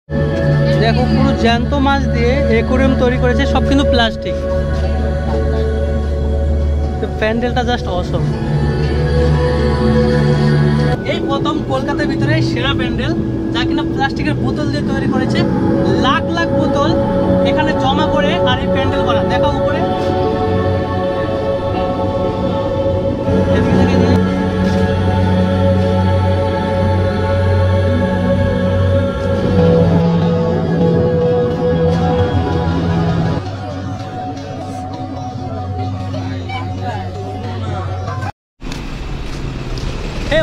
দেখো পুরো জ্যান্ত মাছ দিয়ে অ্যাকোয়ারিয়াম তৈরি করেছে, সব কিন্তু প্লাস্টিক। প্যান্ডেলটা জাস্ট অসম। এই প্রথম কলকাতার ভিতরে সেরা প্যান্ডেল, যা কিনা প্লাস্টিকের বোতল দিয়ে তৈরি করেছে। লাখ লাখ বোতল এখানে জমা করে আর এই প্যান্ডেল করা। দেখো উপরে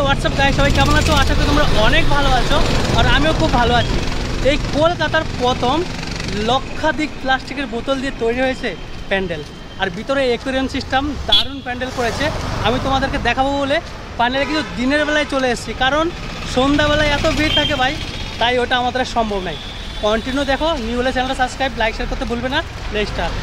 হোয়াটসঅ্যাপ গাইস, সবাই কেমন আছো? আশা করি তোমরা অনেক ভালো আছো, আর আমিও খুব ভালো আছি। এই কলকাতার প্রথম লক্ষাধিক প্লাস্টিকের বোতল দিয়ে তৈরি হয়েছে প্যান্ডেল, আর ভিতরে অ্যাকোয়ারিয়াম সিস্টেম। দারুণ প্যান্ডেল করেছে। আমি তোমাদেরকে দেখাবো বলে প্যান্ডেলে কিন্তু দিনের বেলায় চলে এসেছি, কারণ সন্ধ্যাবেলায় এত ভিড় থাকে ভাই, তাই ওটা আমাদের সম্ভব নয়। কন্টিনিউ দেখো। নিউ হলে চ্যানেলটা সাবস্ক্রাইব, লাইক, শেয়ার করতে ভুলবে না। Let's start.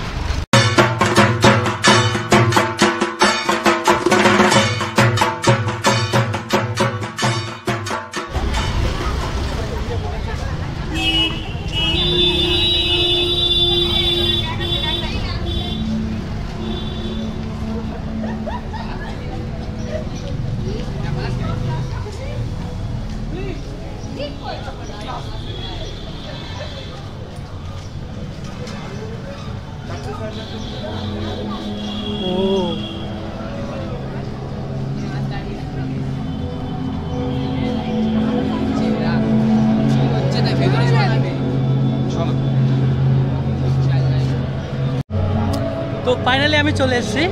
তো ফাইনালি আমি চলে এসেছি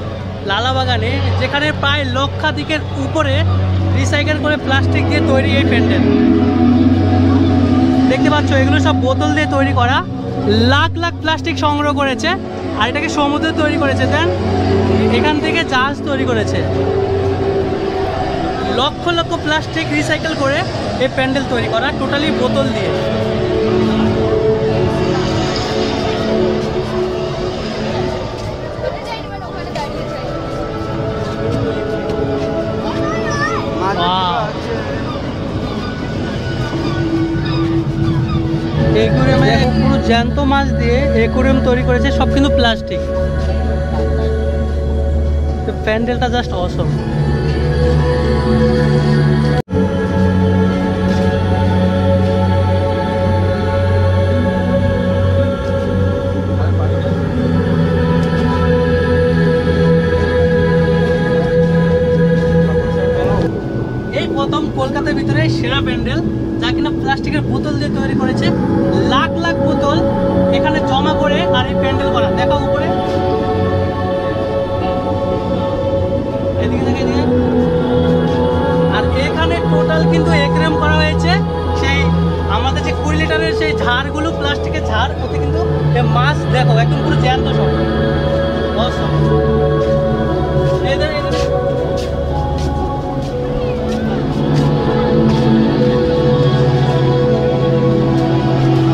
লালাবাগানে, যেখানে প্রায় লক্ষাধিকের উপরে রিসাইকেল করে প্লাস্টিক দিয়ে তৈরি এই প্যান্ডেল। দেখতে পাচ্ছ এগুলো সব বোতল দিয়ে তৈরি করা। লাখ লাখ প্লাস্টিক সংগ্রহ করেছে, আর এটাকে সমুদ্রে তৈরি করেছে। দেন এখান থেকে জাহাজ তৈরি করেছে। লক্ষ লক্ষ প্লাস্টিক রিসাইকেল করে এই প্যান্ডেল তৈরি করা, টোটালি বোতল দিয়ে। অ্যাকোয়ারিয়ামে পুরো জ্যান্ত মাছ দিয়ে অ্যাকোয়ারিয়াম তৈরি করেছে, সব কিন্তু প্লাস্টিক। প্যান্ডেলটা জাস্ট অসম। এই প্রথম কলকাতার ভিতরে সেরা প্যান্ডেল, যা কিনা প্লাস্টিকের বোতল দিয়ে তৈরি করেছে। লাখ লাখ বোতল এখানে জমা করে আর এই প্যান্ডেল করা। দেখো উপরে এদিকে। আর এখানে টোটাল কিন্তু অ্যাকোয়ারিয়াম করা হয়েছে। সেই আমাদের যে 20 লিটারের সেই ঝাড়গুলো, প্লাস্টিকের ঝাড়, ওতে কিন্তু মাছ দেখো একদম পুরো জ্যান্ত সব। অসম।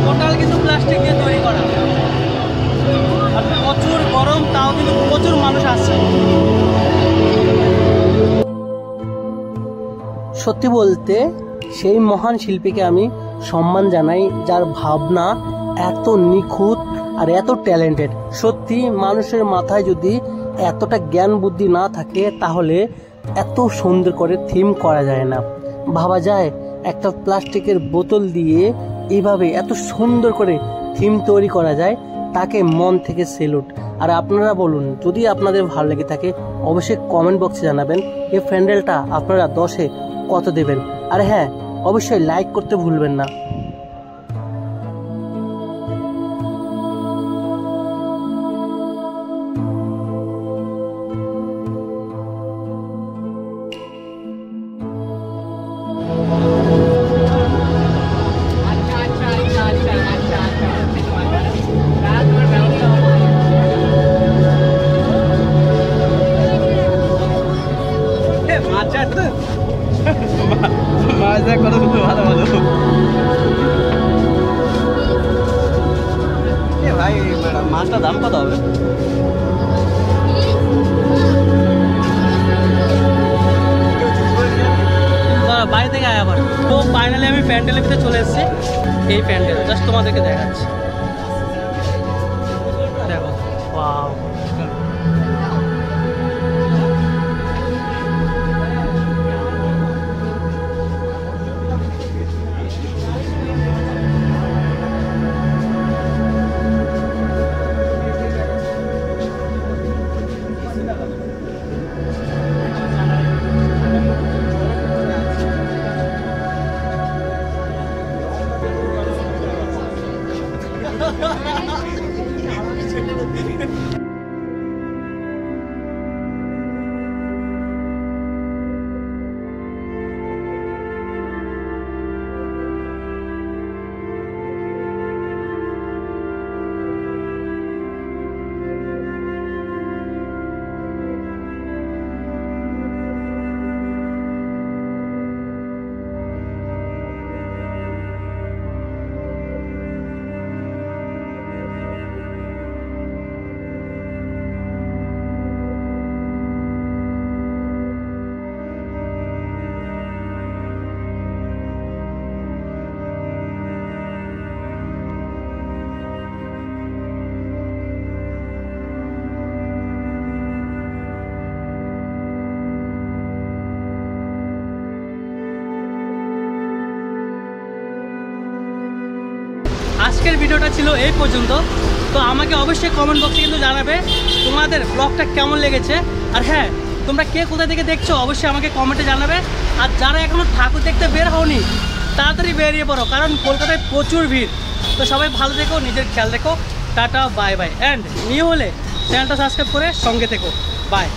টোটাল কিন্তু প্লাস্টিক দিয়ে তৈরি করা। আর প্রচুর গরম, তাও কিন্তু প্রচুর মানুষ আসছে। সত্যি বলতে সেই মহান শিল্পীকে আমি সম্মান জানাই, যার ভাবনা এত নিখুঁত আর এত ট্যালেন্টেড। সত্যি মানুষের মাথায় যদি এতটা জ্ঞান বুদ্ধি না থাকে, তাহলে এত সুন্দর করে থিম করা যায় না। ভাবা যায় একটা প্লাস্টিকের বোতল দিয়ে এইভাবে এত সুন্দর করে থিম তৈরি করা যায়, তাকে মন থেকে সেলুট। আর আপনারা বলুন, যদি আপনাদের ভালো লেগে থাকে অবশ্যই কমেন্ট বক্সে জানাবেন এই প্যান্ডেলটা আপনারা 10-এ কত দেবেন। আর হ্যাঁ, অবশ্যই লাইক করতে ভুলবেন না। মাছ দেখ কত সুন্দর, ভালো ভালো। ভাই মাছটার দাম কত হবে? বাড়ি থেকে আয় আবার। তো ফাইনালি আমি প্যান্ডেলের ভিতরে চলে এসেছি। এই প্যান্ডেল জাস্ট তোমাদেরকে দেখাচ্ছি, দেখো ওয়াও। আজকের ভিডিওটা ছিল এই পর্যন্ত। তো আমাকে অবশ্যই কমেন্ট বক্সে কিন্তু জানাবে তোমাদের ব্লগটা কেমন লেগেছে। আর হ্যাঁ, তোমরা কে কোথা থেকে দেখছো অবশ্যই আমাকে কমেন্টে জানাবে। আর যারা এখনও ঠাকুর দেখতে বের হওনি তাড়াতাড়ি বেরিয়ে পড়ো, কারণ কলকাতায় প্রচুর ভিড়। তো সবাই ভালো থেকো, নিজের খেয়াল রেখো। Tata, bye bye. And new হলে চ্যানেলটা সাবস্ক্রাইব করে সঙ্গে থেকো। বাই।